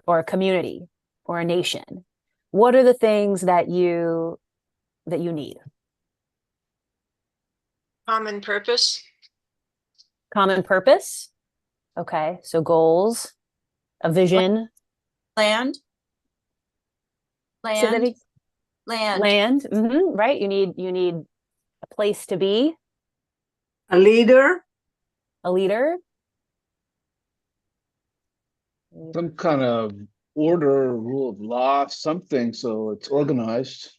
or a community or a nation, what are the things that you need? Common purpose. Common purpose. Okay, so goals, a vision. Land. Say that Land. Land. Land. Right. You need a place to be. A leader. A leader. Some kind of order, rule of law, something so it's organized.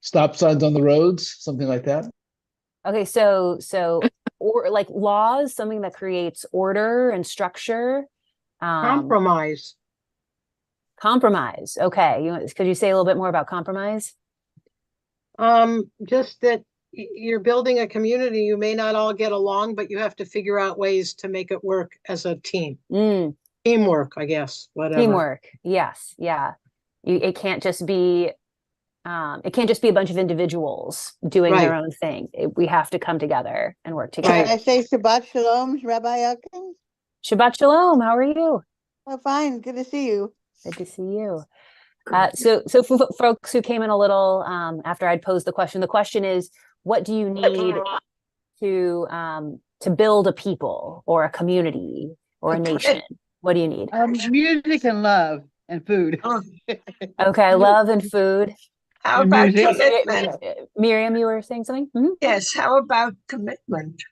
Stop signs on the roads, something like that. Okay, so or like laws, something that creates order and structure. Compromise. Compromise. Okay, could you say a little bit more about compromise? Just that you're building a community. You may not all get along, but you have to figure out ways to make it work as a team. Teamwork, I guess. Whatever. Teamwork. Yes. Yeah. It can't just be a bunch of individuals doing their own thing. We have to come together and work together. Can I say Shabbat Shalom, Rabbi Elkin? Shabbat Shalom. How are you? Well, fine. Good to see you. Good to see you. So for folks who came in a little after I'd posed the question is, what do you need to build a people or a community or a nation? What do you need? Music and love and food. Okay, love and food. How about commitment? Miriam, you were saying something? Yes, how about commitment?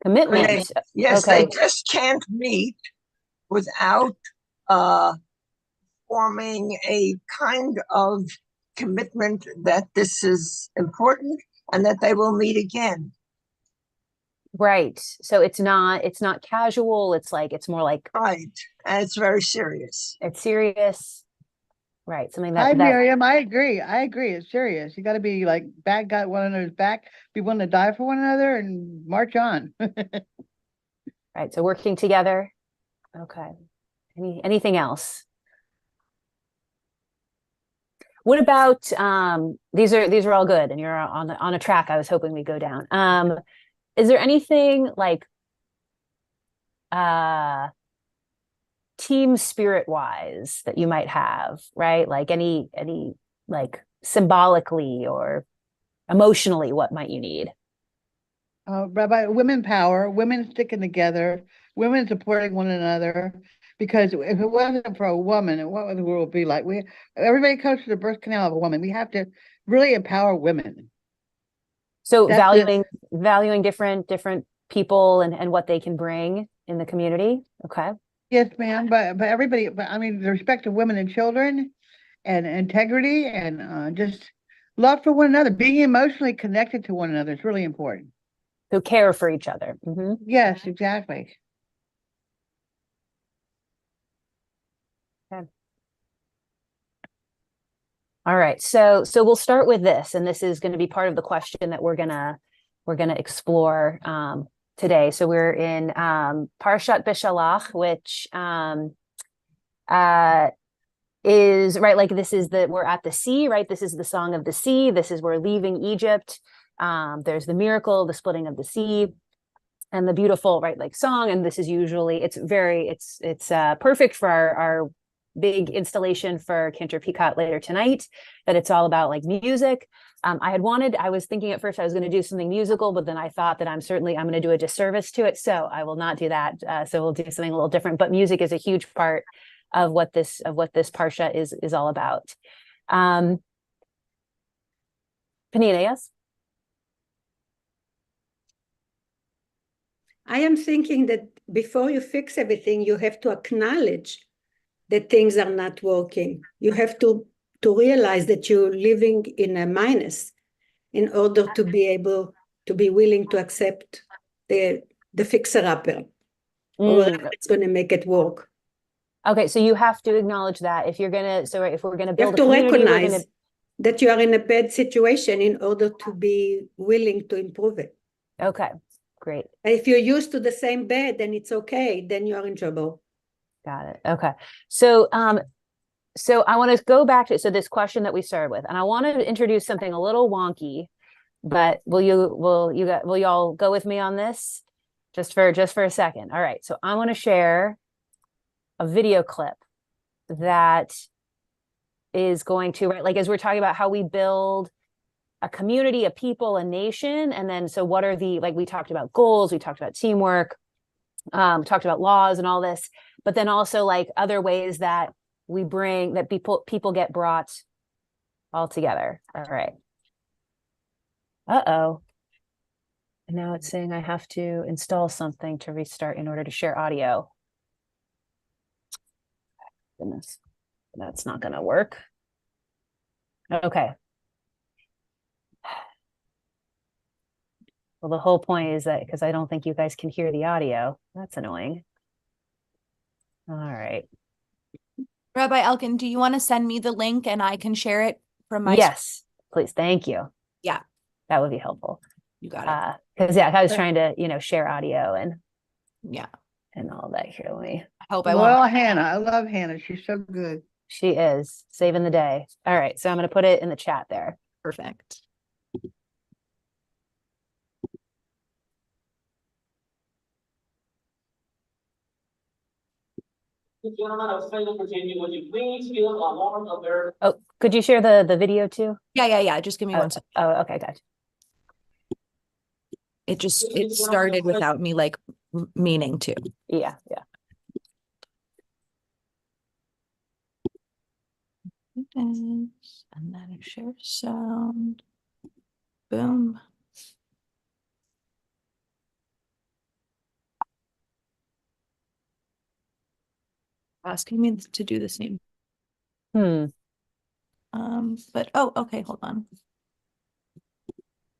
Commitment. Yes, they just can't meet without forming a kind of commitment that this is important and that they will meet again. Right. So it's not casual. It's more like right. And it's very serious. It's serious. Right. Something Hi, Miriam. I agree. It's serious. You got to be like got one another's back, be willing to die for one another and march on. Right. So working together. Okay. Anything else? What about these are all good and you're on a track I was hoping we'd go down. Is there anything like team spirit wise that you might have, right? Like any like symbolically or emotionally, what might you need? Rabbi, women power, women sticking together, women supporting one another. Because if it wasn't for a woman, what would the world be like? Everybody comes to the birth canal of a woman. We have to really empower women. So valuing different people and what they can bring in the community. Okay. Yes, ma'am. But everybody, I mean, the respect of women and children and integrity and just love for one another, being emotionally connected to one another is really important. So care for each other. Yes, exactly. Okay. All right, so we'll start with this, and this is going to be part of the question that we're gonna explore today. So we're in Parshat Bishalach, which is right. Like we're at the sea, right? This is the song of the sea. This is we're leaving Egypt. There's the miracle, the splitting of the sea, and the beautiful like song. And this is usually it's perfect for our big installation for Cantor Peacock later tonight, that it's all about like music. I was thinking at first I was going to do something musical, but then I thought that I'm going to do a disservice to it. So I will not do that. So we'll do something a little different, but music is a huge part of what this Parsha is all about. Panina, yes? I am thinking that before you fix everything, you have to acknowledge that things are not working. You have to realize that you're living in a minus in order to be able to be willing to accept the fixer-upper, or it's going to make it work. Okay, so you have to acknowledge that if we're going to build you have to recognize that you are in a bad situation in order to be willing to improve it. Okay, great. If you're used to the same bed, then it's okay. Then you are in trouble. Got it. Okay. So I want to go back to this question that we started with, and I want to introduce something a little wonky, but will you all go with me on this just for a second? All right. So I want to share a video clip that is going to, right, like as we're talking about how we build a community, a people, a nation, and then so what are the, like we talked about goals, we talked about teamwork, talked about laws and all this, but then also like other ways that we bring that people get brought all together. All right. Uh-oh. And now it's saying I have to install something to restart in order to share audio. Goodness, that's not going to work. Okay. Well, the whole point is that because I don't think you guys can hear the audio. That's annoying. All right. Rabbi Elkin, do you want to send me the link and I can share it from my Yes, please. Thank you. Yeah. That would be helpful. You got it. Because yeah, I was trying to, share audio and Yeah. and all that. Here, let me. I hope I Well, won't. Hannah, I love Hannah. She's so good. She is saving the day. All right, so I'm going to put it in the chat there. Perfect. Gentlemen of Salem, Virginia, would you please give a warm American? Oh, could you share the video too? Yeah. Just give me Oh, 1 second. oh, okay, gotcha. It started without me like meaning to. Yeah. And then share sound. Boom. Asking me to do the same. But okay, hold on.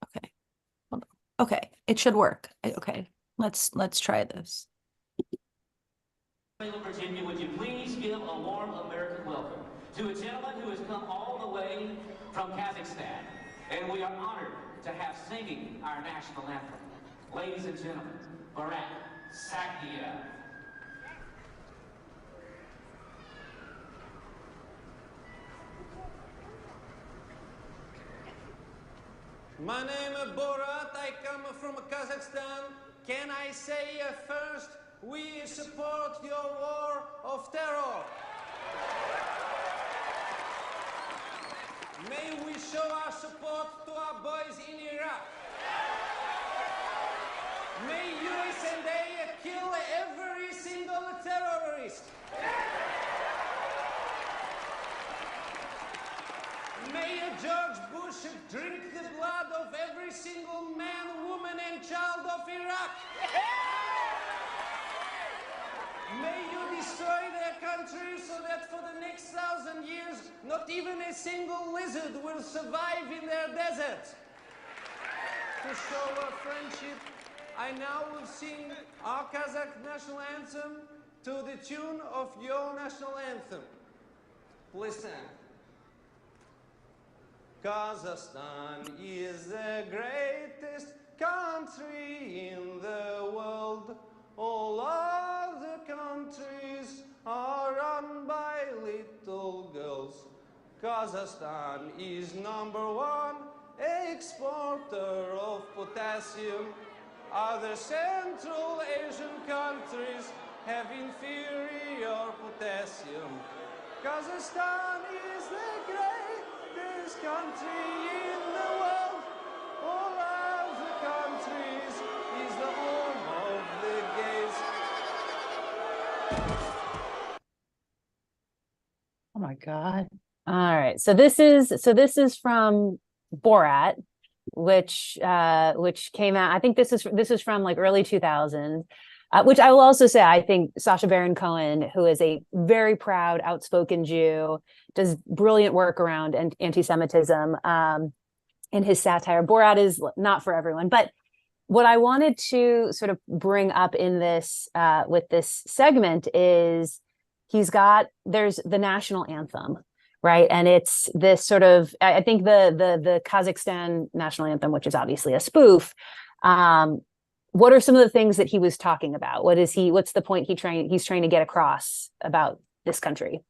Okay. Hold on. Okay, it should work. Okay, let's try this. Virginia, would you please give a warm American welcome to a gentleman who has come all the way from Kazakhstan, and we are honored to have singing our national anthem. Ladies and gentlemen, Barak Sakia. My name is Borat, I come from Kazakhstan. Can I say first, we support your war of terror. May we show our support to our boys in Iraq. May USA kill every single terrorist. May George Bush drink the blood of every single man, woman, and child of Iraq. May you destroy their country so that for the next 1,000 years, not even a single lizard will survive in their desert. To show our friendship, I now will sing our Kazakh national anthem to the tune of your national anthem. Listen. Kazakhstan is the greatest country in the world. All other countries are run by little girls. Kazakhstan is #1 exporter of potassium. Other Central Asian countries have inferior potassium. Kazakhstan is the greatest country in the world. All other countries is the home of the gays. Oh my God. All right. So this is from Borat, which came out. I think this is from like early 2000s. Which I will also say, I think Sacha Baron Cohen, who is a very proud, outspoken Jew, does brilliant work around anti-Semitism in his satire. Borat is not for everyone, but what I wanted to sort of bring up in this with this segment is there's the national anthem, right? And it's this sort of, I think the Kazakhstan national anthem, which is obviously a spoof. What are some of the things that he was talking about? What's the point he's trying to get across about this country?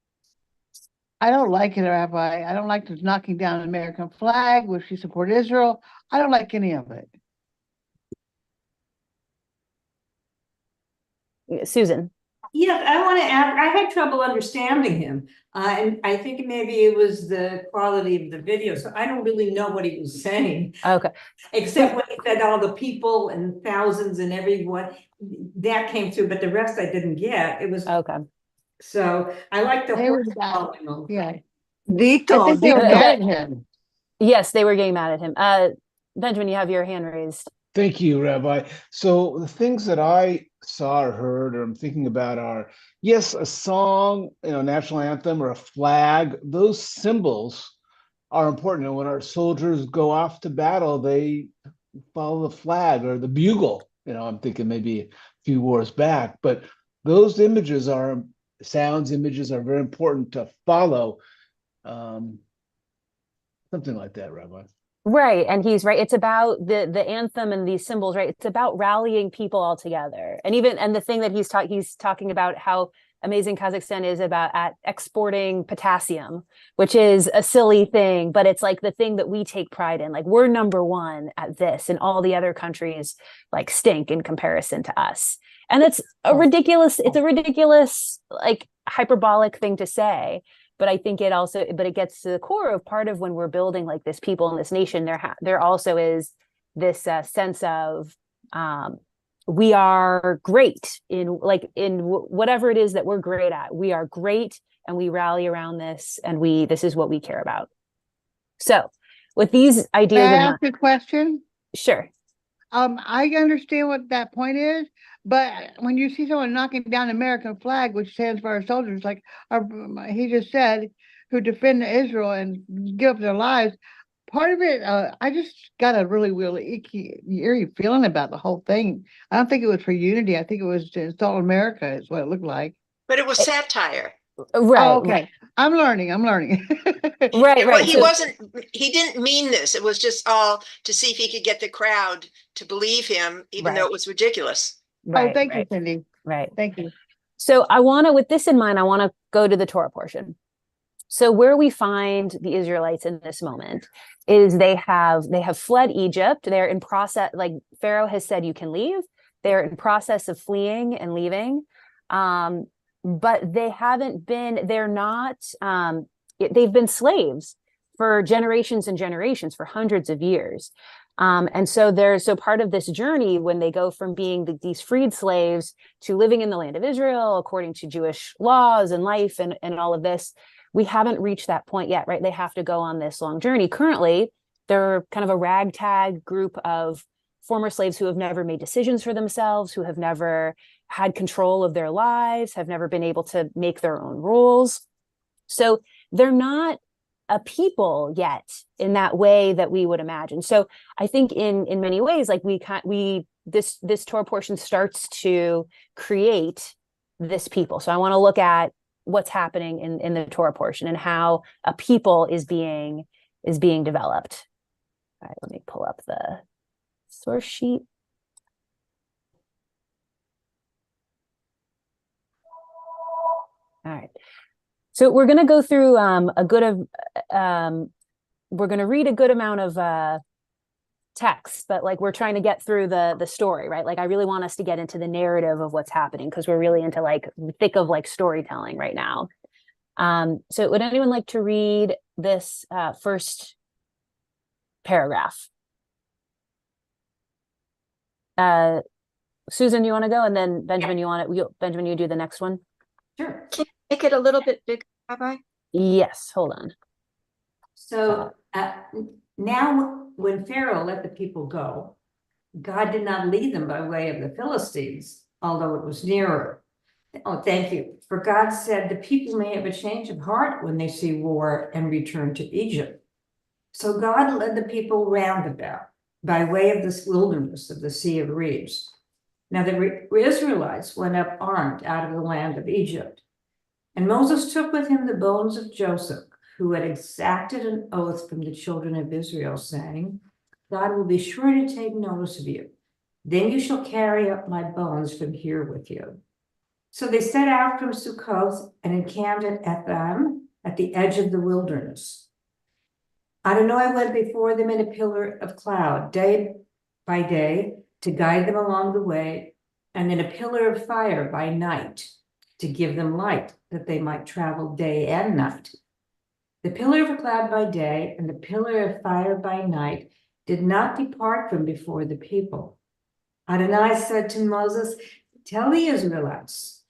I don't like it, Rabbi. I don't like the knocking down the American flag, where she support Israel. I don't like any of it. Susan. Yeah, I want to add, I had trouble understanding him. And I think maybe it was the quality of the video, so I don't really know what he was saying. Okay. Except when he said all the people and thousands and everyone, that came through, but the rest I didn't get. It was, Okay. so I like the They horse were bad. following him. Yeah. I Dito, think they were Dito. mad at him. Yes, they were getting mad at him. Benjamin, you have your hand raised. Thank you, Rabbi. So the things that I saw or heard or I'm thinking about are, yes, a song, national anthem or a flag. Those symbols are important. And when our soldiers go off to battle, they follow the flag or the bugle. I'm thinking maybe a few wars back, but those images are images are very important to follow. Something like that, Rabbi. Right. And he's right. It's about the anthem and these symbols, right? It's about rallying people all together. And the thing that he's talking about how amazing Kazakhstan is about at exporting potassium, which is a silly thing, but it's like the thing that we take pride in. Like we're number one at this, and all the other countries like stink in comparison to us. And it's a ridiculous, like hyperbolic thing to say. But I think it gets to the core of part of when we're building like this people in this nation, there also is this sense of we are great in whatever it is that we're great at. We are great, and we rally around this, and this is what we care about. So with these ideas Can I in ask a question? Sure. I understand what that point is, but when you see someone knocking down the American flag, which stands for our soldiers, like he just said, who defend Israel and give up their lives, part of it, I just got a really, really icky, eerie feeling about the whole thing. I don't think it was for unity. I think it was to insult America, is what it looked like. But it was satire. Right. Oh, okay. I'm learning. Right. Well, he didn't mean this. It was just all to see if he could get the crowd to believe him, even though it was ridiculous. Right. Oh, thank you, Cindy. Right. Thank you. So with this in mind, I want to go to the Torah portion. So where we find the Israelites in this moment is they have fled Egypt. They're in process, like Pharaoh has said, you can leave. They're in process of fleeing and leaving. But they've been slaves for generations and generations, for hundreds of years. And so part of this journey, when they go from being these freed slaves to living in the land of Israel, according to Jewish laws and life and all of this, we haven't reached that point yet, right? They have to go on this long journey. Currently, they're kind of a ragtag group of former slaves who have never made decisions for themselves, who have never had control of their lives, have never been able to make their own rules. So they're not a people yet in that way that we would imagine. So I think in many ways, like this Torah portion starts to create this people. So I want to look at what's happening in the Torah portion and how a people is being developed. All right, let me pull up the source sheet. All right. So we're going to go through we're going to read a good amount of text, but like we're trying to get through the story, right? Like I really want us to get into the narrative of what's happening because we're really into like thick of like storytelling right now. So would anyone like to read this first paragraph? Susan, you want to go, and then Benjamin, Benjamin, you do the next one. Sure. Can you make it a little bit bigger, Rabbi? Yes, hold on. So now when Pharaoh let the people go, God did not lead them by way of the Philistines, although it was nearer. Oh, thank you. For God said the people may have a change of heart when they see war and return to Egypt. So God led the people roundabout by way of this wilderness of the Sea of Reeds. Now the Israelites went up armed out of the land of Egypt. And Moses took with him the bones of Joseph, who had exacted an oath from the children of Israel, saying, God will be sure to take notice of you. Then you shall carry up my bones from here with you. So they set out from Sukkoth and encamped at Etham at the edge of the wilderness. Adonai went before them in a pillar of cloud day by day to guide them along the way, and in a pillar of fire by night to give them light, that they might travel day and night. The pillar of a cloud by day and the pillar of fire by night did not depart from before the people. Adonai said to Moses, tell the Israelites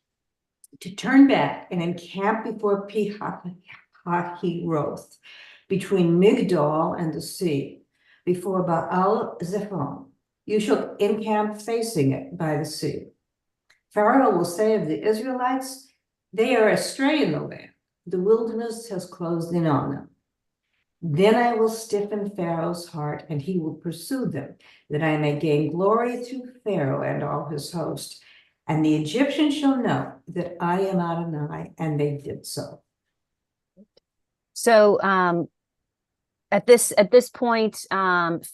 to turn back and encamp before Pi-hahiroth, between Migdol and the sea, before Baal Zephon. You shall encamp facing it by the sea. Pharaoh will say of the Israelites, they are astray in the land. The wilderness has closed in on them. Then I will stiffen Pharaoh's heart, and he will pursue them, that I may gain glory through Pharaoh and all his host. And the Egyptians shall know that I am Adonai, and they did so. So at this point, God is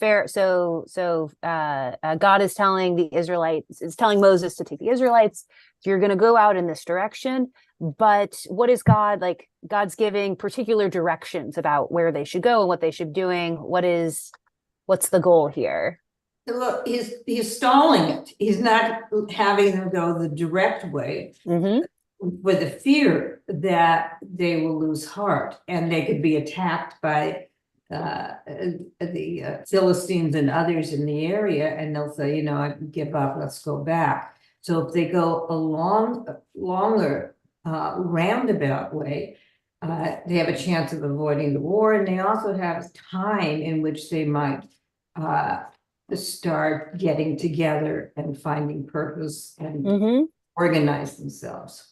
telling the Israelites, is telling Moses to take the Israelites. You're going to go out in this direction. But what is God like? God's giving particular directions about where they should go and what they should be doing. What's the goal here? Look, he's stalling it. He's not having them go the direct way, with the fear that they will lose heart and they could be attacked by the Philistines and others in the area, and they'll say, I give up, let's go back. So if they go a longer roundabout way, they have a chance of avoiding the war, and they also have time in which they might start getting together and finding purpose and organize themselves.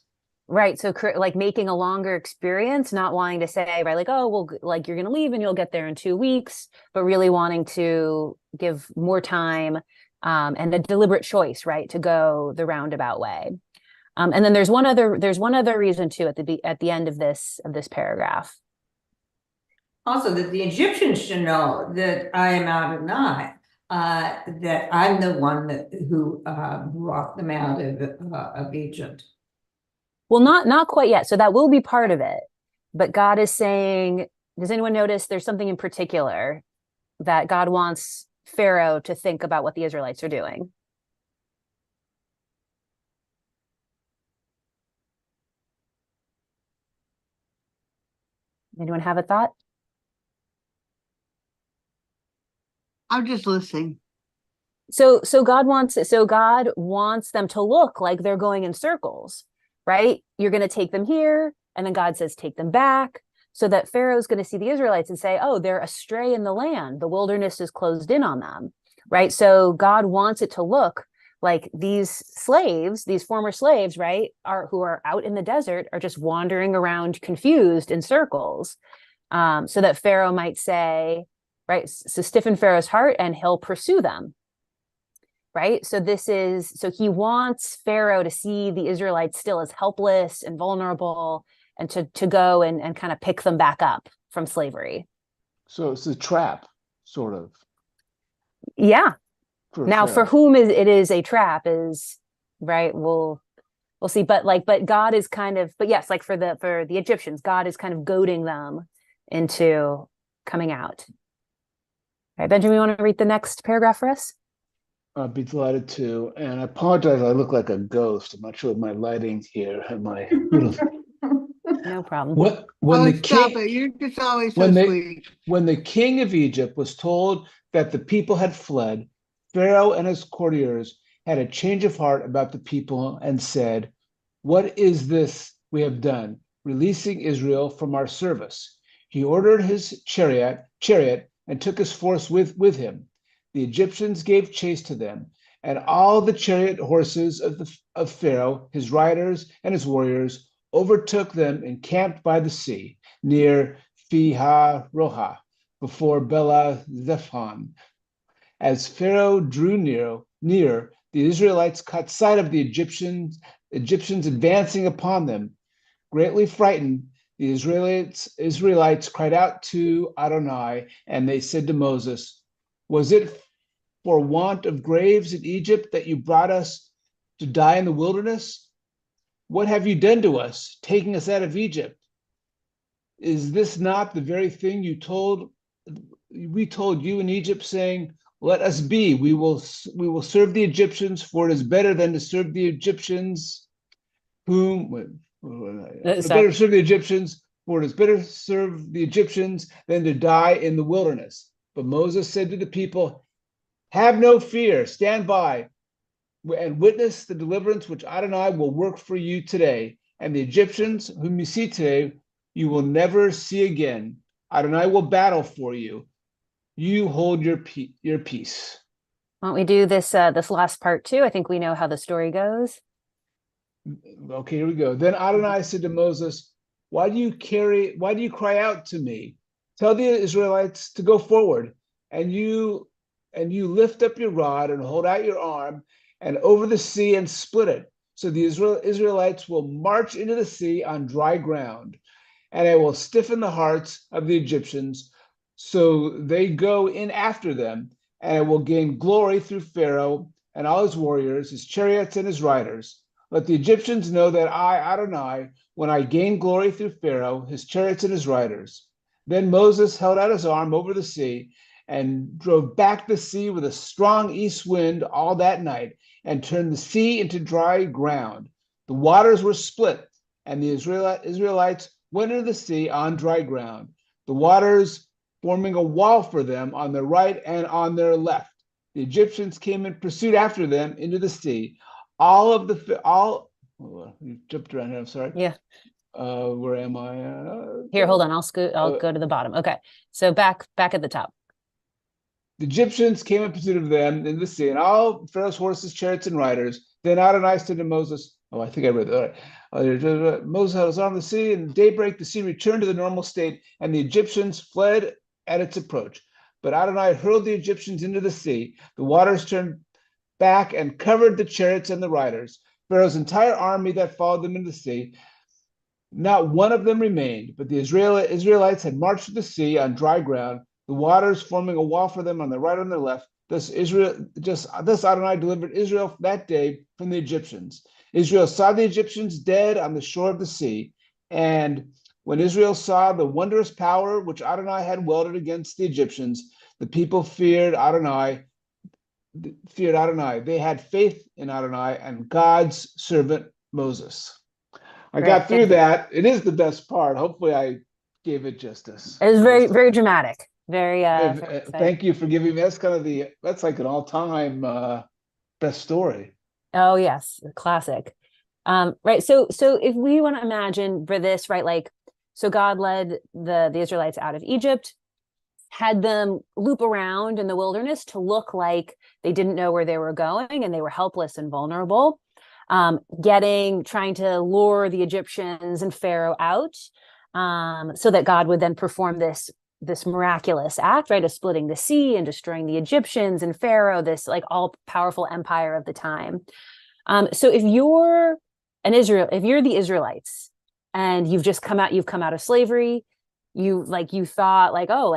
Right. So like making a longer experience, not wanting to say, right, like, oh, well, like you're going to leave and you'll get there in 2 weeks, but really wanting to give more time and a deliberate choice, right, to go the roundabout way. And then there's one other reason too at the end of this paragraph. Also, that the Egyptians should know that I am Adonai, that I'm the one who brought them out of Egypt. Well, not quite yet. So that will be part of it. But God is saying, does anyone notice there's something in particular that God wants Pharaoh to think about what the Israelites are doing? Anyone have a thought? I'm just listening. So God wants them to look like they're going in circles, right? You're going to take them here, and then God says, take them back, so that Pharaoh's going to see the Israelites and say, oh, they're astray in the land. The wilderness is closed in on them, right? So God wants it to look like these slaves, these former slaves, right, who are out in the desert, are just wandering around confused in circles, so that Pharaoh might say, right, so stiffen Pharaoh's heart and he'll pursue them. Right. So he wants Pharaoh to see the Israelites still as helpless and vulnerable, and to go and kind of pick them back up from slavery. So it's a trap, sort of. Yeah. Now, Pharaoh. for whom it is a trap is right. We'll see. But God is kind of, but yes, like for the Egyptians, God is kind of goading them into coming out. All right, Benjamin, you want to read the next paragraph for us? I'd be delighted to. And I apologize, I look like a ghost. I'm not sure with my lighting here and my little... No problem. Stop it. You're just always so sweet. When the king of Egypt was told that the people had fled, Pharaoh and his courtiers had a change of heart about the people and said, what is this we have done, releasing Israel from our service? He ordered his chariot and took his force with him. The Egyptians gave chase to them, and all the chariot horses of Pharaoh, his riders and his warriors, overtook them and camped by the sea near Pi-hahiroth, before Bela Zephon. As Pharaoh drew near, the Israelites caught sight of the Egyptians advancing upon them. Greatly frightened, the Israelites cried out to Adonai, and they said to Moses, was it for want of graves in Egypt that you brought us to die in the wilderness? What have you done to us, taking us out of Egypt? Is this not the very thing we told you in Egypt, saying, let us be, we will serve the Egyptians, for it is better than to serve the Egyptians better serve the Egyptians, for it is better to serve the Egyptians than to die in the wilderness. But Moses said to the people, have no fear, stand by and witness the deliverance which Adonai will work for you today. And the Egyptians whom you see today, you will never see again. Adonai will battle for you. You hold your peace. Why don't we do this this last part too? I think we know how the story goes. Okay, here we go. Then Adonai said to Moses, why do you cry out to me? Tell the Israelites to go forward, and you lift up your rod and hold out your arm and over the sea and split it. So the Israelites will march into the sea on dry ground, and I will stiffen the hearts of the Egyptians so they go in after them, and I will gain glory through Pharaoh and all his warriors, his chariots and his riders. Let the Egyptians know that I, Adonai, when I gain glory through Pharaoh, his chariots and his riders. Then Moses held out his arm over the sea and drove back the sea with a strong east wind all that night and turned the sea into dry ground. The waters were split, and the Israelites went into the sea on dry ground, the waters forming a wall for them on their right and on their left. The Egyptians came in pursuit after them into the sea. You jumped around here, I'm sorry. Yeah. Where am I? Here, hold on. I'll go to the bottom. Okay. So back at the top. The Egyptians came in pursuit of them in the sea, and all Pharaoh's horses, chariots, and riders. Then Adonai said to Moses, I think I read that. All right. Moses had his arm in the sea, and daybreak the sea returned to the normal state, and the Egyptians fled at its approach. But Adonai hurled the Egyptians into the sea. The waters turned back and covered the chariots and the riders. Pharaoh's entire army that followed them into the sea, not one of them remained, but the Israelites had marched to the sea on dry ground, the waters forming a wall for them on the right and the left. Thus Adonai delivered Israel that day from the Egyptians. Israel saw the Egyptians dead on the shore of the sea, and when Israel saw the wondrous power which Adonai had wielded against the Egyptians, the people feared Adonai. They had faith in Adonai and God's servant Moses. I got through that. It is the best part. Hopefully I gave it justice. It was very, very dramatic. Very thank you for giving me. That's like an all-time best story. Oh yes, classic. Right. So if we want to imagine for this, right, like, so God led the Israelites out of Egypt, had them loop around in the wilderness to look like they didn't know where they were going and they were helpless and vulnerable, trying to lure the Egyptians and Pharaoh out, so that God would then perform this miraculous act, right, of splitting the sea and destroying the Egyptians and Pharaoh, this like all powerful empire of the time. So if you're the Israelites and you've come out of slavery, you thought like, oh,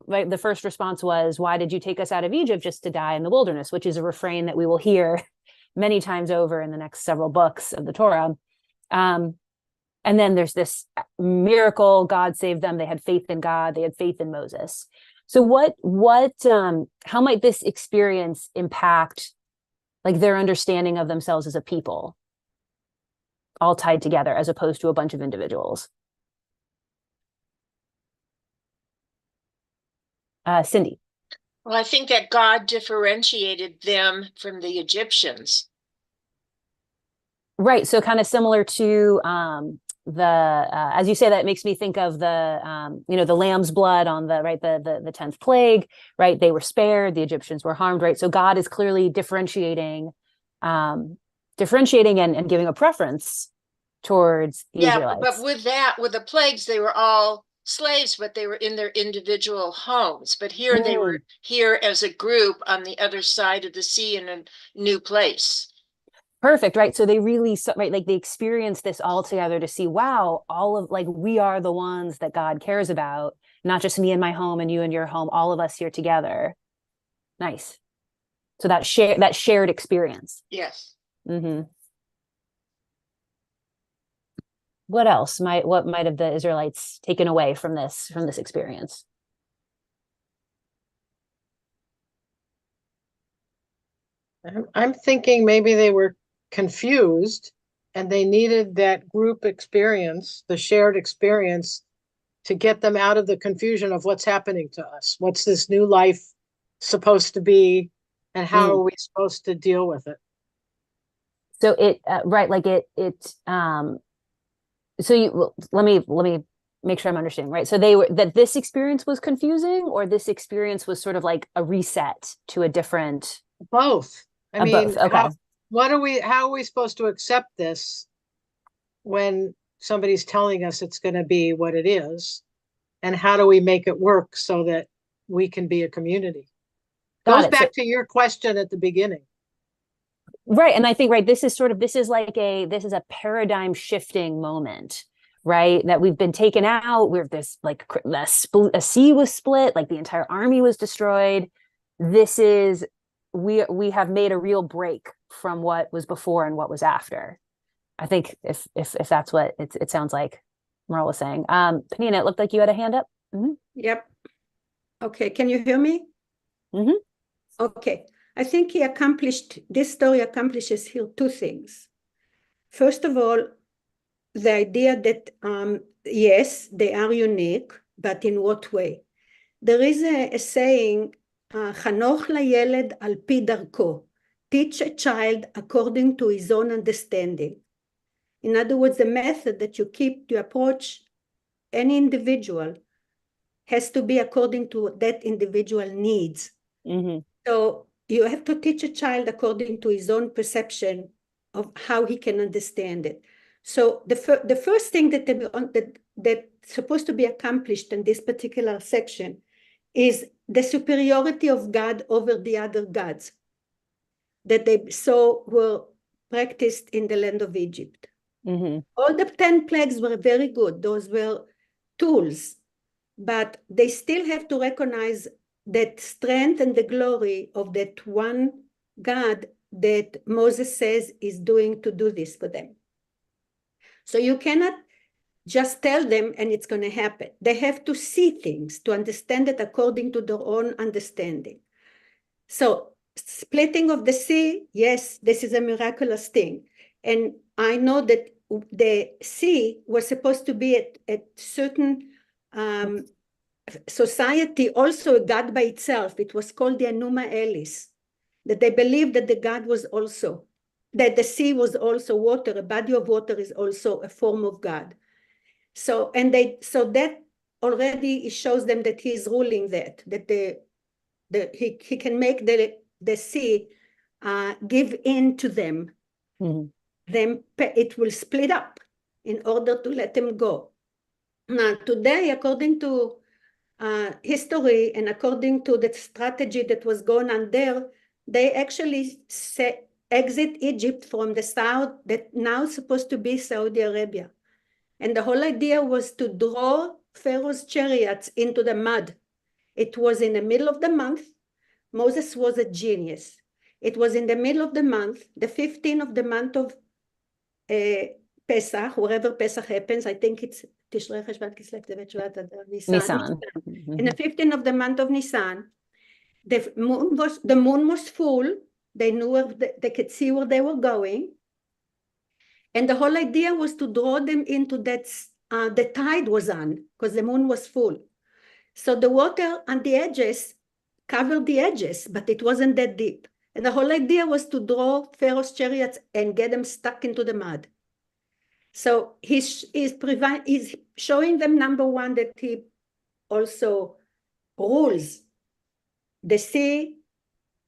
like the first response was, why did you take us out of Egypt just to die in the wilderness? Which is a refrain that we will hear many times over in the next several books of the Torah. And then there's this miracle, God saved them. They had faith in God. They had faith in Moses. So how might this experience impact like their understanding of themselves as a people, all tied together as opposed to a bunch of individuals? Cindy. Well, I think that God differentiated them from the Egyptians. Right. So kind of similar to as you say, that makes me think of the lamb's blood on the 10th plague, right? They were spared, the Egyptians were harmed, right? So God is clearly differentiating and giving a preference towards the Israelites. But with the plagues, they were all slaves, but they were in their individual homes. But here they were here as a group on the other side of the sea in a new place. Perfect, right? So they really, right, like they experienced this all together to see, wow, we are the ones that God cares about, not just me and my home and you and your home, all of us here together. Nice. So that shared experience. Yes. Mm-hmm. What might have the Israelites taken away from this experience? I'm thinking maybe they were confused and they needed that group experience, the shared experience, to get them out of the confusion of what's happening to us. What's this new life supposed to be, and how are we supposed to deal with it? So it right, like so you let me make sure I'm understanding, right? So they were that this experience was confusing, or this experience was sort of like a reset to a different. Both. I mean, both. Okay. How are we supposed to accept this when somebody's telling us it's going to be what it is? And how do we make it work so that we can be a community? Goes back to your question at the beginning. Right. And I think, right, this is a paradigm shifting moment, right? That we've been taken out, where this like a sea was split, like the entire army was destroyed. This is, we have made a real break from what was before and what was after. I think if that's what it sounds like Merle was saying. Penina, it looked like you had a hand up. Mm-hmm. Yep. Okay, can you hear me? Mm-hmm. Okay, I think this story accomplishes here two things. First of all, the idea that, yes, they are unique, but in what way? There is a saying, חנוך לילד על פי דרכו, teach a child according to his own understanding. In other words, the method that you approach any individual has to be according to what that individual needs. Mm-hmm. So you have to teach a child according to his own perception of how he can understand it. So the first thing that's supposed to be accomplished in this particular section is the superiority of God over the other gods that they saw were practiced in the land of Egypt. Mm-hmm. All the 10 plagues were very good. Those were tools, but they still have to recognize that strength and the glory of that one God that Moses says is doing to do this for them. So you cannot just tell them and it's going to happen. They have to see things to understand it according to their own understanding. So splitting of the sea, yes, this is a miraculous thing. And I know that the sea was supposed to be at certain society, also a god by itself. It was called the Enuma Elis, that they believed that the god was also, that the sea was also water, a body of water is also a form of God. So that already shows them that he is ruling that he can make the sea give in to them. Mm-hmm. Then it will split up in order to let them go. Now today, according to history and according to the strategy that was going on there, they actually exit Egypt from the south that now is supposed to be Saudi Arabia. And the whole idea was to draw Pharaoh's chariots into the mud. It was in the middle of the month. Moses was a genius. It was in the middle of the month, the 15th of the month of Pesach, wherever Pesach happens. I think it's Tishrei, Cheshvan, Kislev, Tevet, Shvat, Nisan. In the 15th of the month of Nisan, the moon was full. They knew they could see where they were going. And the whole idea was to draw them into that, the tide was on because the moon was full. So the water on the edges covered the edges, but it wasn't that deep. And the whole idea was to draw Pharaoh's chariots and get them stuck into the mud. So he's showing them, number one, that he also rules the sea.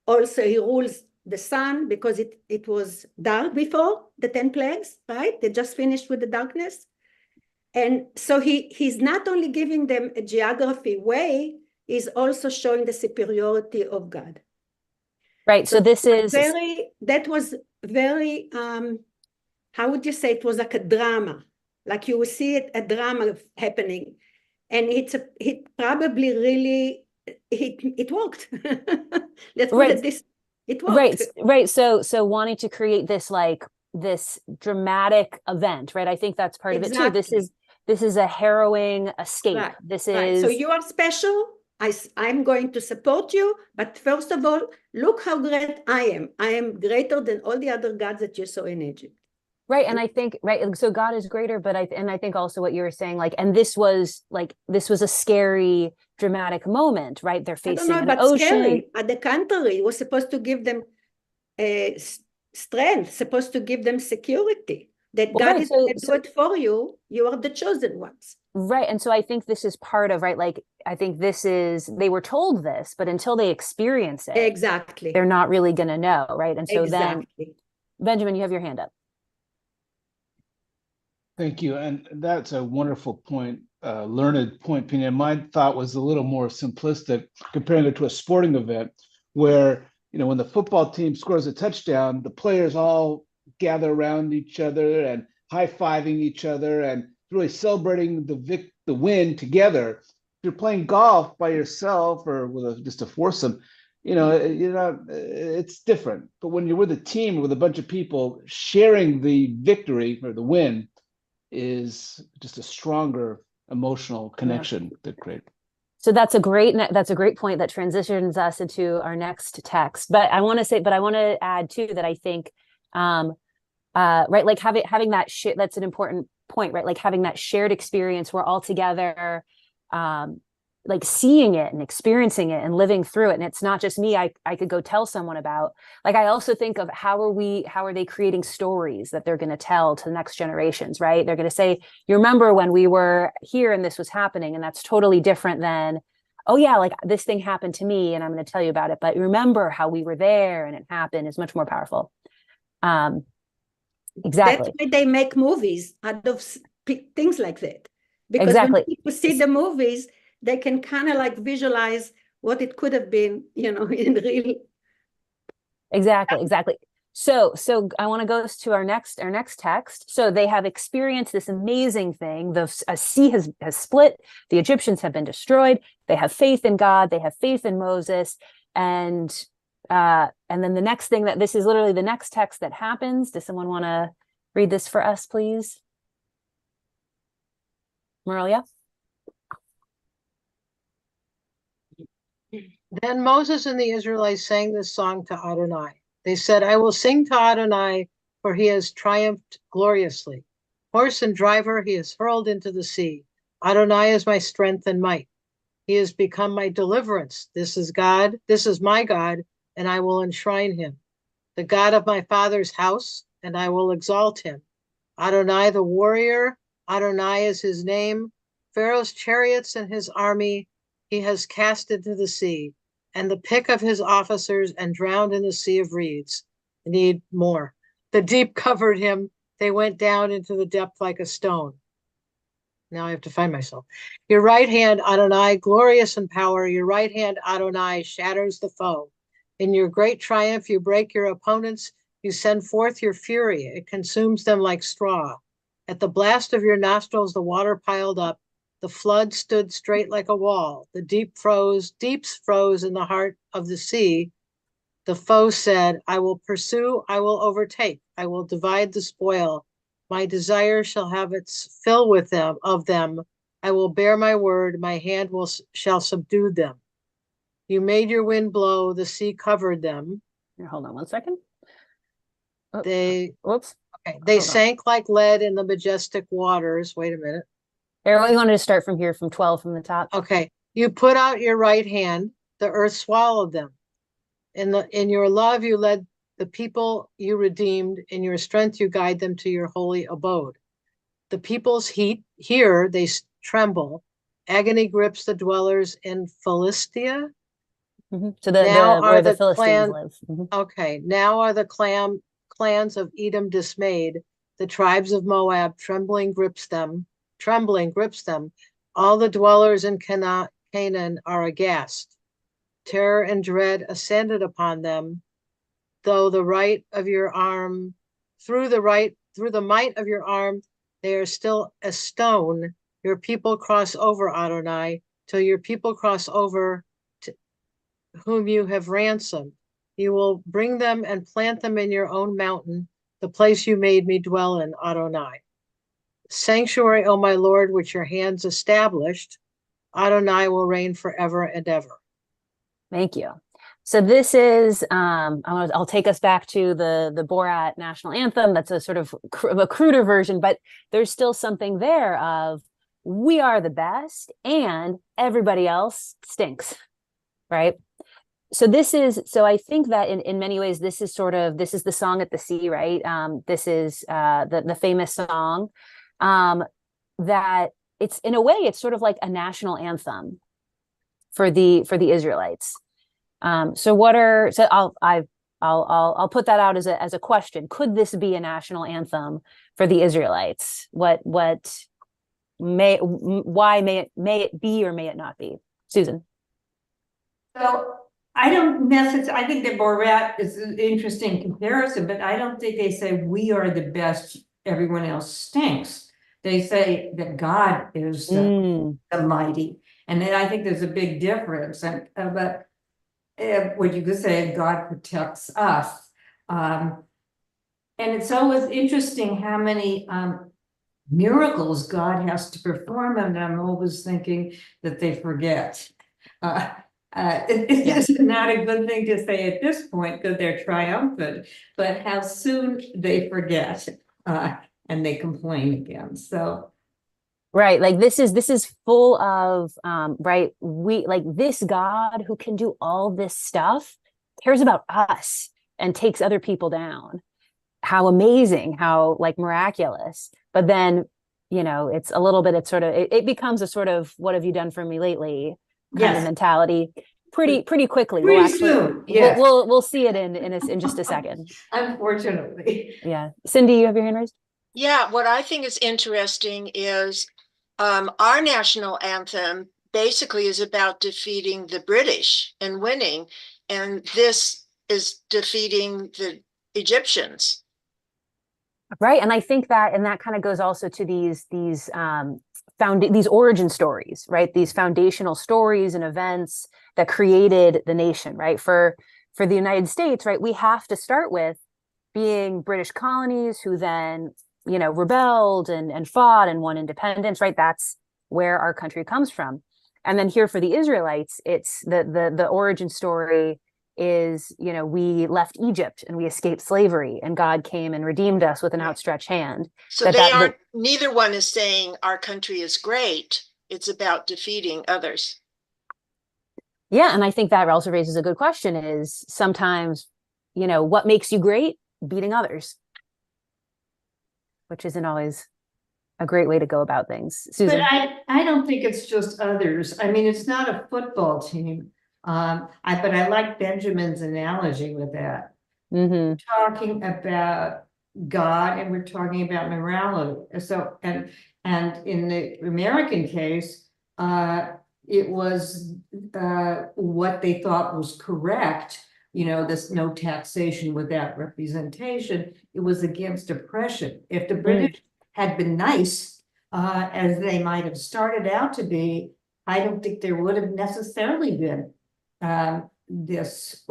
Also, he rules the sun because it was dark before the 10 plagues, right? They just finished with the darkness. And so he's not only giving them a geography way, he's also showing the superiority of God. Right. So this is that was very, how would you say, it was like a drama, like you will see a drama happening. And it probably really, it worked. Let's put it this. It worked. Right. So wanting to create this dramatic event, right? I think that's part of it too. This is a harrowing escape. Right. This right. is. So you are special. I'm going to support you. But first of all, look how great I am. I am greater than all the other gods that you saw in Egypt. Right. And I think, right. So God is greater, but I think also what you were saying, like, and this was a scary, dramatic moment, right? They're I don't facing know an about ocean. scary. At the contrary, it was supposed to give them strength, supposed to give them security. That Well, God right, is going to do it for you. You are the chosen ones. Right. And so I think this is part of, right, like, I think this is, they were told this, but until they experience it, Exactly. they're not really going to know, right? And so Exactly. then, Benjamin, you have your hand up. Thank you. And that's a wonderful point, learned point, Pina. My thought was a little more simplistic, comparing it to a sporting event where, when the football team scores a touchdown, the players all gather around each other and high-fiving each other and really celebrating the win together. If you're playing golf by yourself or with just a foursome, it's different. But when you're with a team with a bunch of people sharing the victory or the win, is just a stronger emotional connection that create. So that's a great point that transitions us into our next text. But I want to add too that I think, right, like having that that's an important point, right? Like having that shared experience, we're all together, like seeing it and experiencing it and living through it. And it's not just me. I could go tell someone about, like, I also think of how are they creating stories that they're going to tell to the next generations, right? They're going to say, you remember when we were here and this was happening, and that's totally different than, oh yeah, like this thing happened to me and I'm going to tell you about it. But remember how we were there and it happened is much more powerful. Exactly. That's why they make movies out of things like that. Because exactly. when people see the movies, they can kind of like visualize what it could have been, in real. Exactly. So I want to go to our next text. So they have experienced this amazing thing. A sea has split. The Egyptians have been destroyed. They have faith in God. They have faith in Moses. And then the next thing this is literally the next text that happens. Does someone want to read this for us, please? Marilia? Then Moses and the Israelites sang this song to Adonai. They said, I will sing to Adonai, for he has triumphed gloriously. Horse and driver he has hurled into the sea. Adonai is my strength and might. He has become my deliverance. This is my God, and I will enshrine him. The God of my father's house, and I will exalt him. Adonai the warrior, Adonai is his name. Pharaoh's chariots and his army he has cast into the sea, and the pick of his officers and drowned in the sea of reeds. I need more. The deep covered him. They went down into the depth like a stone. Now I have to find myself. Your right hand, Adonai, glorious in power. Your right hand, Adonai, shatters the foe. In your great triumph, you break your opponents. You send forth your fury. It consumes them like straw. At the blast of your nostrils, the water piled up. The flood stood straight like a wall. The deeps froze in the heart of the sea. The foe said, I will pursue, I will overtake, I will divide the spoil. My desire shall have its fill with them, of them. I will bear my word, my hand shall subdue them. You made your wind blow, the sea covered them. Here, hold on one second. Oh, they hold sank like lead in the majestic waters. Wait a minute. Ariel, you wanted to start from here, from 12 from the top. Okay. You put out your right hand, the earth swallowed them. In your love, you led the people you redeemed. In your strength, you guide them to your holy abode. The people's here they tremble. Agony grips the dwellers in Philistia. Mm-hmm. So where the Philistines live. Mm-hmm. Okay. Now are the clans of Edom dismayed. The tribes of Moab trembling grips them. All the dwellers in Canaan are aghast. Terror and dread ascended upon them. Through the might of your arm, they are still a stone. Your people cross over, Adonai, till your people cross over to whom you have ransomed. You will bring them and plant them in your own mountain, the place you made me dwell in, Adonai. Sanctuary, O my Lord, which your hands established, Adonai will reign forever and ever. Thank you. So this is, I'll take us back to the Borat national anthem. That's a sort of a cruder version, but there's still something there of we are the best and everybody else stinks, right? So I think that in many ways, this is the song at the sea, right? This is the famous song that it's, in a way, it's sort of like a national anthem for the Israelites. I'll put that out as a question. Could this be a national anthem for the Israelites? Why may it be or may it not be? Susan. So I don't necessarily, I think that Borat is an interesting comparison, but I don't think they say we are the best, everyone else stinks. They say that God is the mighty. And then I think there's a big difference. But what you could say, God protects us. And it's always interesting how many miracles God has to perform, and I'm always thinking that they forget. It's not a good thing to say at this point because they're triumphant, but how soon they forget and they complain again. So right, like this is full of right, we like this God who can do all this stuff cares about us and takes other people down. How amazing, how like miraculous. But then, it's a little bit, it becomes a sort of what have you done for me lately kind of mentality pretty quickly. We'll see it in just a second. Unfortunately. Yeah. Cindy, you have your hand raised? Yeah, what I think is interesting is our national anthem basically is about defeating the British and winning, and this is defeating the Egyptians. Right. And I think that kind of goes also to these origin stories, right? These foundational stories and events that created the nation, right? For the United States, right? We have to start with being British colonies who then, rebelled and fought and won independence, right? That's where our country comes from. And then here for the Israelites, it's the origin story is, we left Egypt and we escaped slavery and God came and redeemed us with an outstretched hand. So neither one is saying our country is great. It's about defeating others. Yeah. And I think that also raises a good question is sometimes, what makes you great? Beating others, which isn't always a great way to go about things. Susan? But I don't think it's just others. I mean, it's not a football team. But I like Benjamin's analogy with that. Mm-hmm. Talking about God and we're talking about morality. So and in the American case, it was what they thought was correct. This no taxation without representation. It was against oppression. If the British had been nice, as they might have started out to be, I don't think there would have necessarily been this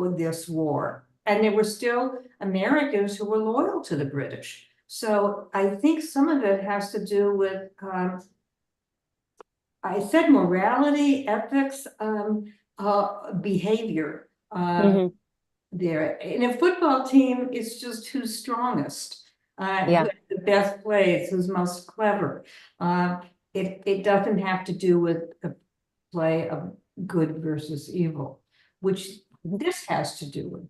war, and there were still Americans who were loyal to the British. So I think some of it has to do with I said morality, ethics, behavior. There in a football team, it's just who's strongest, who the best plays, who's most clever. It doesn't have to do with the play of good versus evil, which this has to do with.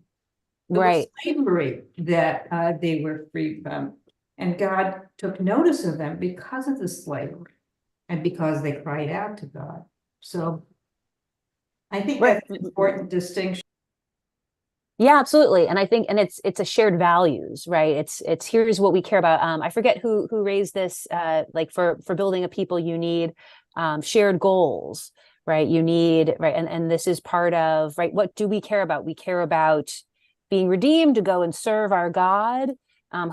Right. Slavery that they were freed from. And God took notice of them because of the slavery and because they cried out to God. So I think that's an important distinction. Yeah, absolutely. And I think, and it's a shared values, right? It's here's what we care about. I forget who raised this, like for building a people, you need shared goals, right? You need, right. And this is part of, right. What do we care about? We care about being redeemed to go and serve our God,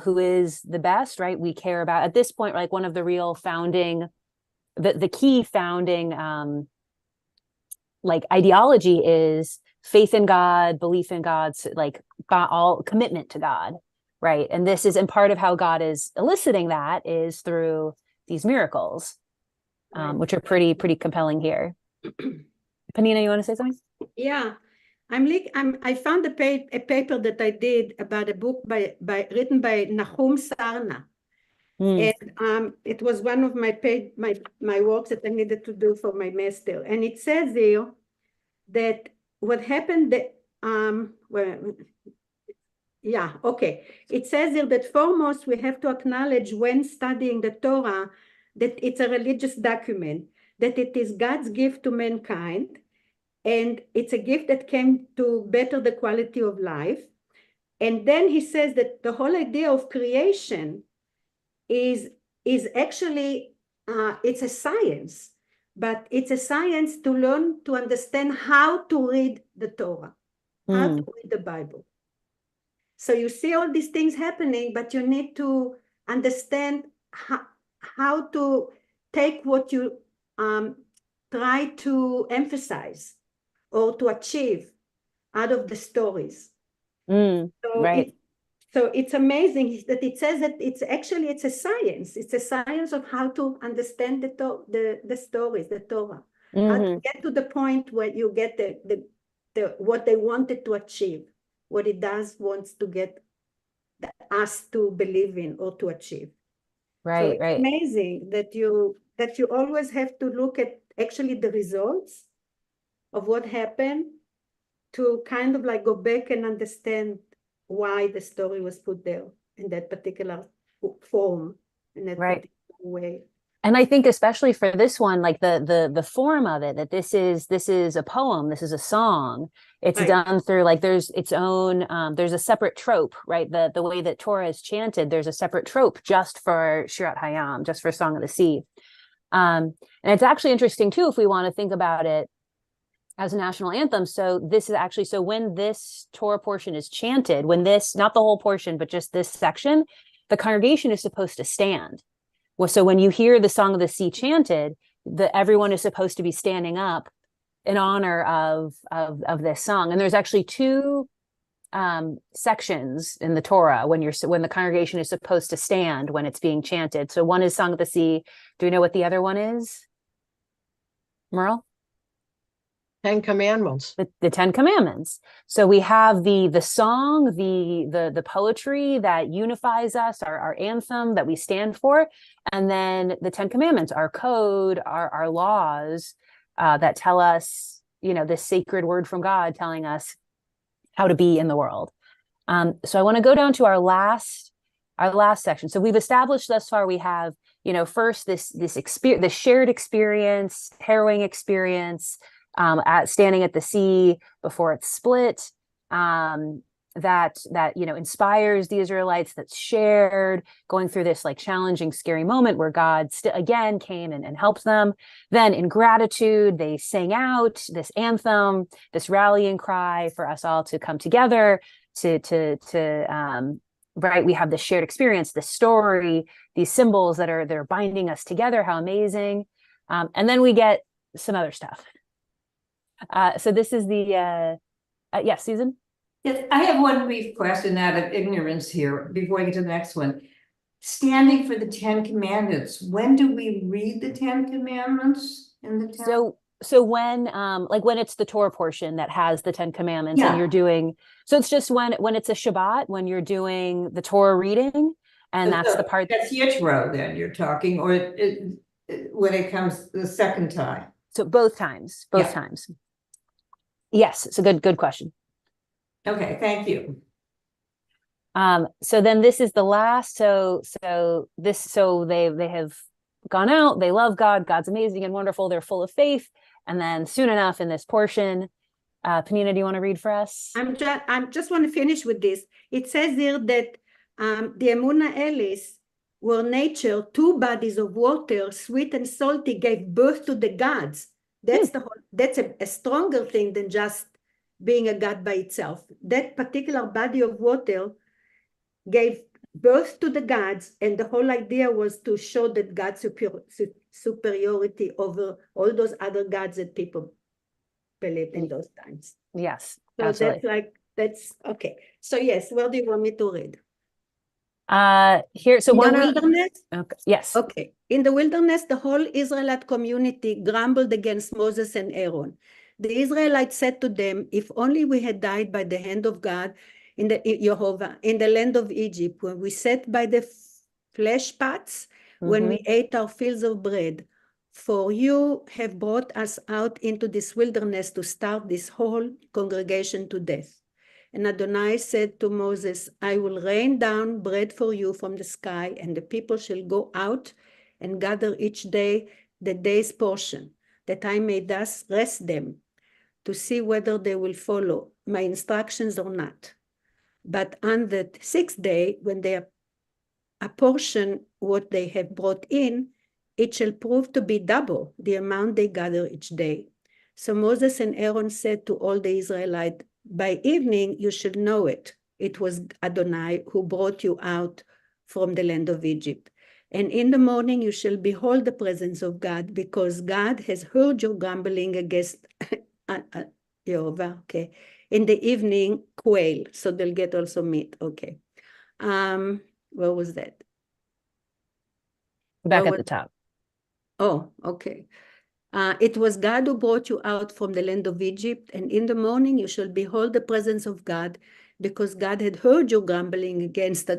who is the best, right? We care about at this point, like one of the real founding, the key founding, like ideology is faith in God, belief in God's like all commitment to God, right? And this is, and part of how God is eliciting that is through these miracles, which are pretty compelling here. Panina, you want to say something? Yeah, I found a paper that I did about a book written by Nahum Sarna. And it was one of my works that I needed to do for my master. And it says there that what happened, it says here that foremost we have to acknowledge when studying the Torah that it's a religious document, that it is God's gift to mankind, and it's a gift that came to better the quality of life. And then he says that the whole idea of creation is actually, it's a science, but it's a science to learn to understand how to read the Torah, how to read the Bible. So you see all these things happening, but you need to understand how to take what you try to emphasize or to achieve out of the stories. So it's amazing that it says that it's a science. It's a science of how to understand the stories, the Torah. How to get to the point where you get the what they wanted to achieve, what it wants to get us to believe in or to achieve. Right, so it's amazing that you always have to look at actually the results of what happened to kind of like go back and understand why the story was put there in that particular form, in that particular way. And I think especially for this one, like the form of it, that this is a poem, this is a song. It's done through like there's its own there's a separate trope, right? The way that Torah is chanted, there's a separate trope just for Shirat Hayam, just for Song of the Sea. And it's actually interesting too, if we want to think about it as a national anthem. So this is actually, so when this Torah portion is chanted, when this, not the whole portion, but just this section, the congregation is supposed to stand. Well, so when you hear the Song of the Sea chanted, everyone is supposed to be standing up in honor of this song. And there's actually two sections in the Torah when the congregation is supposed to stand when it's being chanted. So one is Song of the Sea. Do you know what the other one is, Merle? 10 Commandments. The 10 Commandments. So we have the song, the poetry that unifies us, our anthem that we stand for, and then the 10 Commandments, our code, our laws that tell us, this sacred word from God telling us how to be in the world. So I want to go down to our last section. So we've established thus far, we have, first this shared experience, harrowing experience, standing at the sea before it's split, that inspires the Israelites, that's shared, going through this like challenging, scary moment where God again came and helped them. Then in gratitude, they sang out this anthem, this rallying cry for us all to come together we have this shared experience, this story, these symbols they're binding us together. How amazing. And then we get some other stuff. So this is the, yes, Susan? Yes, I have one brief question out of ignorance here before I get to the next one. Standing for the 10 Commandments, when do we read the 10 Commandments in the 10? So when, when it's the Torah portion that has the 10 Commandments and you're doing, so it's just when it's a Shabbat, when you're doing the Torah reading, and that's the part. That's Yitro then you're talking, or when it comes the second time? So both times. Yes, it's a good question. Okay, thank you. So then this is the last. So they have gone out. They love God. God's amazing and wonderful. They're full of faith. And then soon enough in this portion, Penina, do you want to read for us? I just want to finish with this. It says here that the Emunah Elis were nature, two bodies of water, sweet and salty, gave birth to the gods. That's that's a stronger thing than just being a god by itself. That particular body of water gave birth to the gods, and the whole idea was to show that God's superiority over all those other gods that people believed in those times. Yes, so absolutely. that's okay. So yes, where do you want me to read? Here, so in one the wilderness. Okay. Yes. Okay. In the wilderness, the whole Israelite community grumbled against Moses and Aaron. The Israelites said to them, if only we had died by the hand of God in the Jehovah, in the land of Egypt, when we sat by the flesh pots, when we ate our fields of bread. For you have brought us out into this wilderness to starve this whole congregation to death. And Adonai said to Moses, I will rain down bread for you from the sky, and the people shall go out and gather each day the day's portion, that I may thus rest them, to see whether they will follow my instructions or not. But on the sixth day, when they apportion what they have brought in, it shall prove to be double the amount they gather each day. So Moses and Aaron said to all the Israelites, by evening you shall know it. It was Adonai who brought you out from the land of Egypt. And in the morning you shall behold the presence of God, because God has heard your grumbling against Jehovah. Okay. In the evening, quail. So they'll get also meat. Okay. Where was that? Back at the top. Oh, okay. It was God who brought you out from the land of Egypt, and in the morning you shall behold the presence of God, because God had heard your grumbling against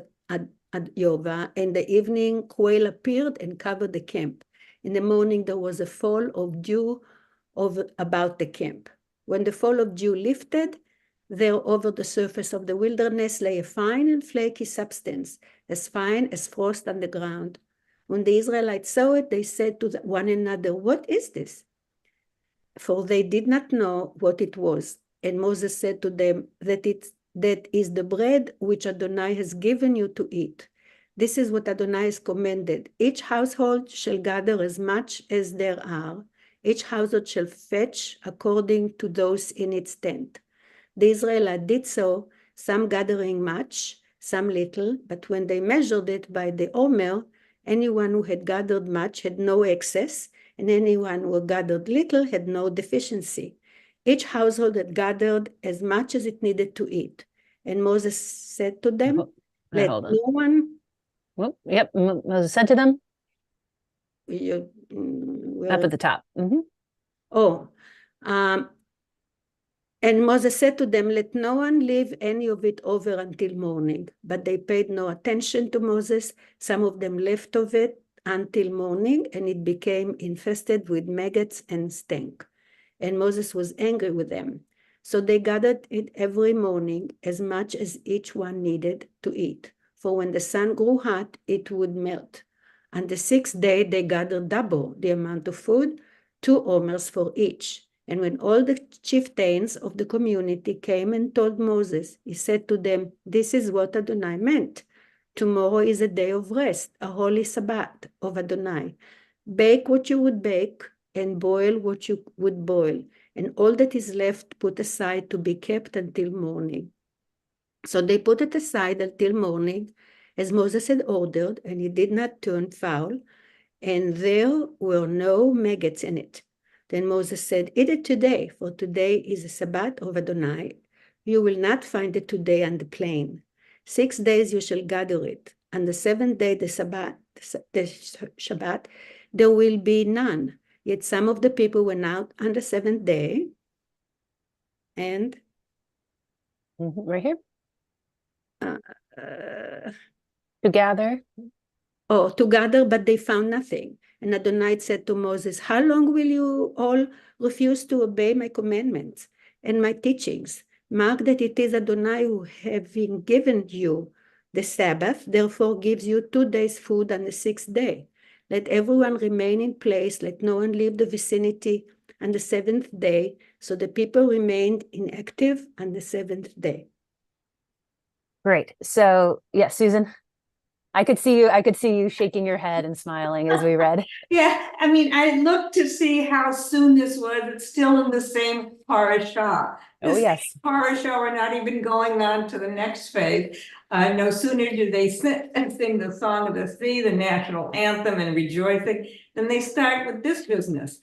Jehovah. In the evening, quail appeared and covered the camp. In the morning, there was a fall of dew about the camp. When the fall of dew lifted, there over the surface of the wilderness lay a fine and flaky substance, as fine as frost on the ground. When the Israelites saw it, they said to one another, what is this? For they did not know what it was. And Moses said to them, that is the bread which Adonai has given you to eat. This is what Adonai has commanded. Each household shall gather as much as there are. Each household shall fetch according to those in its tent. The Israelites did so, some gathering much, some little, but when they measured it by the omer, anyone who had gathered much had no excess, and anyone who gathered little had no deficiency. Each household had gathered as much as it needed to eat. And Moses said to them, let no one... Well, yep, Moses said to them. Up at the top. And Moses said to them, let no one leave any of it over until morning. But they paid no attention to Moses. Some of them left of it until morning, and it became infested with maggots and stank. And Moses was angry with them. So they gathered it every morning, as much as each one needed to eat. For when the sun grew hot, it would melt. On the sixth day, they gathered double the amount of food, 2 omers for each. And when all the chieftains of the community came and told Moses, he said to them, this is what Adonai meant. Tomorrow is a day of rest, a holy Sabbath of Adonai. Bake what you would bake and boil what you would boil. And all that is left put aside to be kept until morning. So they put it aside until morning, as Moses had ordered, and it did not turn foul, and there were no maggots in it. Then Moses said, eat it today, for today is a Sabbath of Adonai. You will not find it today on the plain. 6 days you shall gather it. On the 7th day, the Shabbat, there will be none. Yet some of the people went out on the 7th day and... right here. To gather. Oh, to gather, but they found nothing. And Adonai said to Moses, how long will you all refuse to obey my commandments and my teachings? Mark that it is Adonai who, having given you the Sabbath, therefore gives you 2 days' food on the 6th day. Let everyone remain in place. Let no one leave the vicinity on the 7th day. So the people remained inactive on the 7th day. Great. So, yes, Susan. I could see you shaking your head and smiling as we read. Yeah, I mean, I looked to see how soon this was. It's still in the same Parshat. Oh, yes. Parshat, we're not even going on to the next phase. No sooner do they sing the Song of the Sea, the national anthem, and rejoicing, than they start with this business.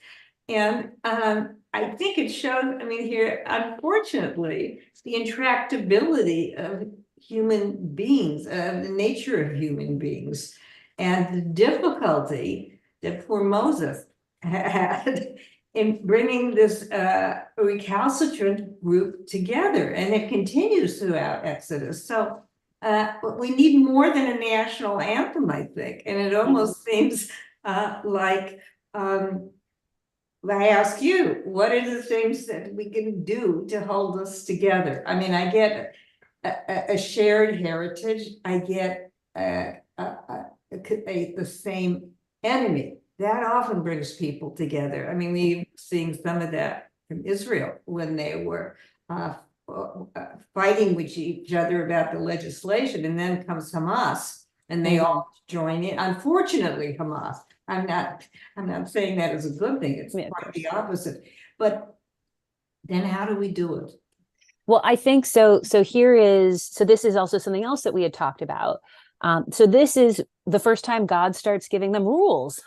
And I think it shows, I mean, here, unfortunately, the intractability of human beings, the nature of human beings, and the difficulty that poor Moses had in bringing this recalcitrant group together, and it continues throughout Exodus. So we need more than a national anthem, I think, and it almost seems like I ask you, what are the things that we can do to hold us together? I mean, I get a shared heritage. I get the same enemy. That often brings people together. I mean, we've seen some of that from Israel when they were fighting with each other about the legislation, and then comes Hamas, and they all join in. Unfortunately, Hamas. I'm not saying that is a good thing. It's quite the opposite. But then how do we do it? Well, I think so. So this is also something else that we had talked about. So this is the first time God starts giving them rules.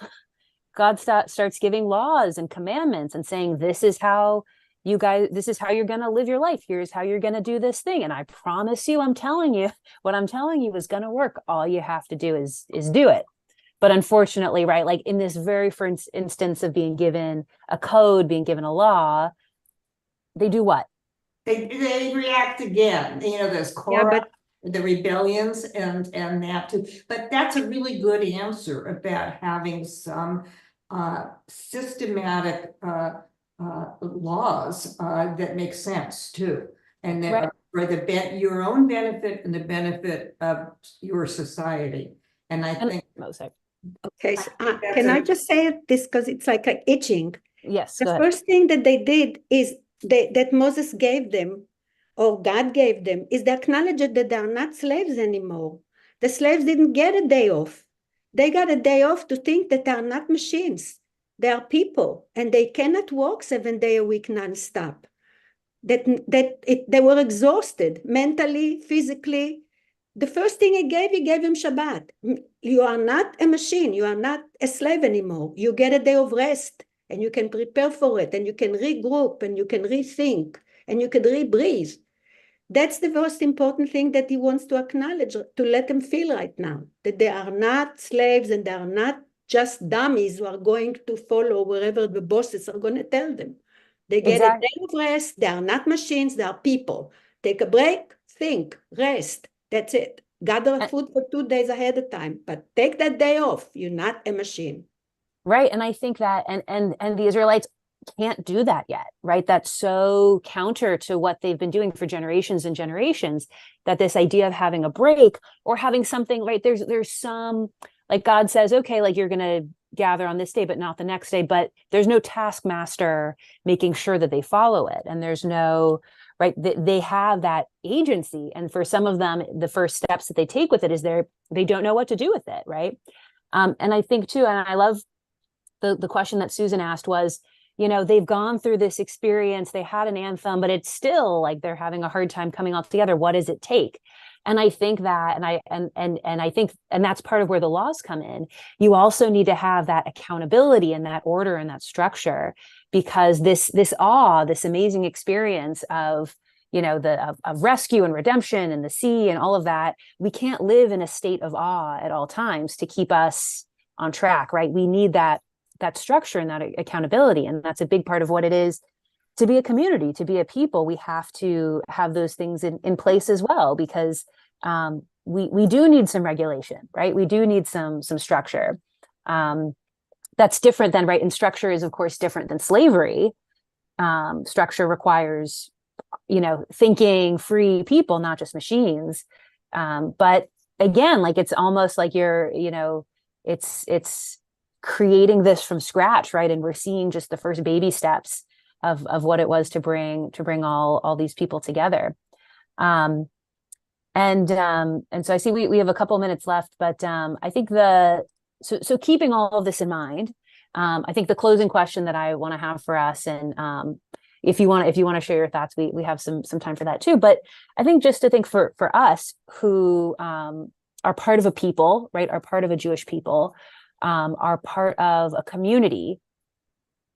God starts giving laws and commandments and saying, this is how you're going to live your life. Here's how you're going to do this thing. And I promise you, I'm telling you, what I'm telling you is going to work. All you have to do is do it. But unfortunately, right, like in this very first instance of being given a code, being given a law, they do what? They react again. You know, there's Korah, the rebellions, and that too. But that's a really good answer about having some systematic laws that make sense too, and that are for your own benefit and the benefit of your society. And I think. Okay, so, can I just say this because it's like itching? Yes. The first thing that they did is that Moses gave them, or God gave them, is the acknowledgement that they are not slaves anymore. The slaves didn't get a day off. They got a day off to think that they are not machines. They are people, and they cannot work 7 days a week nonstop. They were exhausted mentally, physically. The first thing he gave him Shabbat. You are not a machine. You are not a slave anymore. You get a day of rest, and you can prepare for it, and you can regroup, and you can rethink, and you can rebreathe. That's the most important thing that he wants to acknowledge, to let them feel right now, that they are not slaves and they are not just dummies who are going to follow wherever the bosses are going to tell them. They get a day of rest. They are not machines. They are people. Take a break, think, rest. That's it. Gather food for 2 days ahead of time, but take that day off. You're not a machine. Right. And I think that, and the Israelites can't do that yet, right? That's so counter to what they've been doing for generations and generations, that this idea of having a break or having something, right? There's some, like God says, okay, like you're going to gather on this day, but not the next day, but there's no taskmaster making sure that they follow it. And there's no, right, they have that agency. And for some of them, the first steps that they take with it is they don't know what to do with it, right? And I think too, and I love the question that Susan asked was, you know, they've gone through this experience, they had an anthem, but it's still like they're having a hard time coming all together. What does it take? And I think that, and I think, and that's part of where the laws come in. You also need to have that accountability and that order and that structure, because this awe, this amazing experience of, you know, of rescue and redemption and the sea and all of that, we can't live in a state of awe at all times to keep us on track, right? We need that structure and that accountability. And that's a big part of what it is to be a community, to be a people. We have to have those things in place as well, because we do need some regulation, right? We do need some structure. That's different than, right? And structure is, of course, different than slavery. Structure requires, you know, thinking free people, not just machines. But again, like it's almost like you're, you know, it's creating this from scratch, right? And we're seeing just the first baby steps of what it was to bring all these people together. And so I see we have a couple minutes left, but I think so keeping all of this in mind, I think the closing question that I want to have for us, and if you want to share your thoughts, we have some time for that too. But I think just to think for us who are part of a people, right, are part of a Jewish people, are part of a community,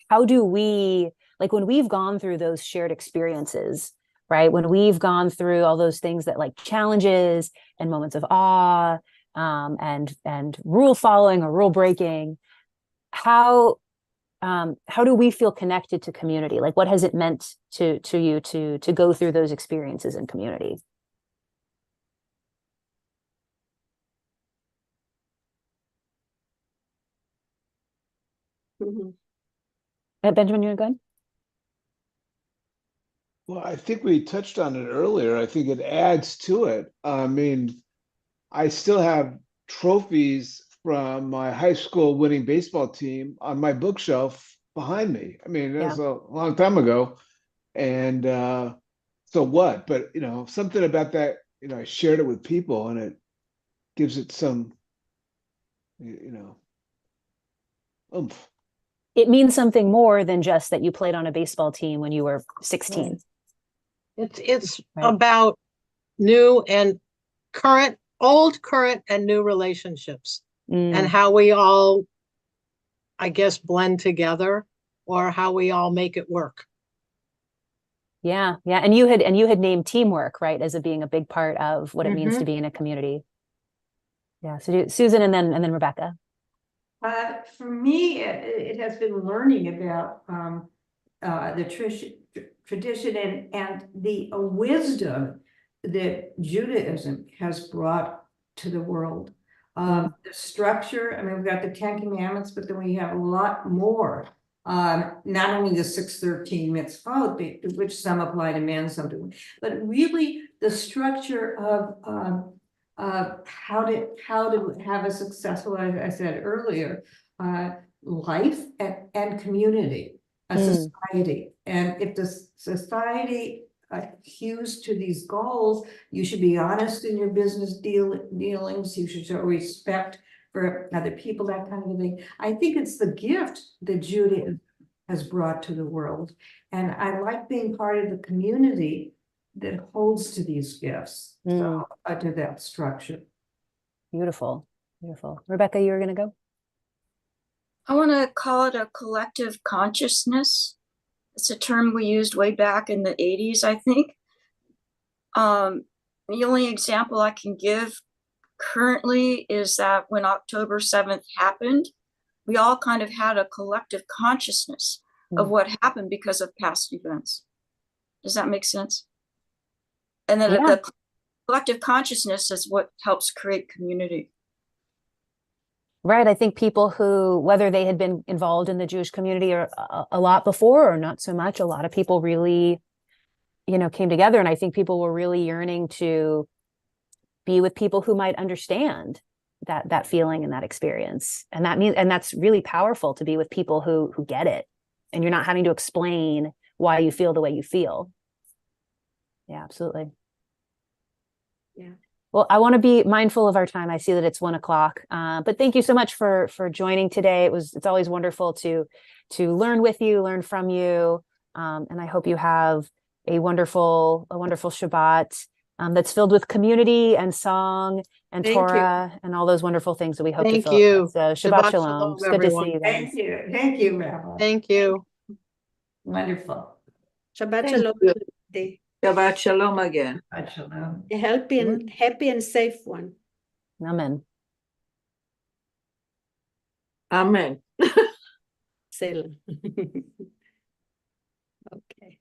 how do we, like when we've gone through those shared experiences, right, when we've gone through all those things that like challenges and moments of awe, and rule following or rule breaking, how how do we feel connected to community? Like, what has it meant to you to go through those experiences in community? Benjamin, you want to go ahead? Well, I think we touched on it earlier. I think it adds to it. I mean, I still have trophies from my high school winning baseball team on my bookshelf behind me. I mean, that was a long time ago. And so what? But, you know, something about that, you know, I shared it with people and it gives it some, you know, oomph. It means something more than just that you played on a baseball team when you were 16. It's about new and current, old, current, and new relationships, and how we all, I guess, blend together, or how we all make it work. Yeah, yeah. And you had named teamwork, right, as being a big part of what it means to be in a community. Yeah. So Susan and then Rebecca. For me, it has been learning about the tradition and the wisdom that Judaism has brought to the world. The structure, I mean, we've got the 10 Commandments, but then we have a lot more. Not only the 613 mitzvot, which some apply to men, some to women, but really the structure of how to have a successful, as I said earlier, life and community, a society. And if the society hews to these goals, you should be honest in your business dealings. You should show respect for other people, that kind of thing. I think it's the gift that Judaism has brought to the world. And I like being part of the community that holds to these gifts, to that structure. Beautiful, beautiful. Rebecca, you were going to go? I want to call it a collective consciousness. It's a term we used way back in the 80s, I think. The only example I can give currently is that when October 7th happened, we all kind of had a collective consciousness of what happened because of past events. Does that make sense? And then the collective consciousness is what helps create community. Right. I think people who, whether they had been involved in the Jewish community or a lot before or not so much, a lot of people really, you know, came together. And I think people were really yearning to be with people who might understand that feeling and that experience. And that's really powerful, to be with people who get it. And you're not having to explain why you feel the way you feel. Yeah, absolutely. Yeah. Well, I want to be mindful of our time. I see that it's 1 o'clock, but thank you so much for joining today. It's always wonderful to learn with you, learn from you, and I hope you have a wonderful Shabbat that's filled with community and song and Torah and all those wonderful things that we hope to fill. Thank you. So Shabbat Shalom. It's good to see you guys. Thank you, Rabbi. Thank you. Wonderful. Shabbat Shalom. Shabbat Shalom again. Shabbat Shalom. A happy and safe one. Amen. Amen. Selah. Okay.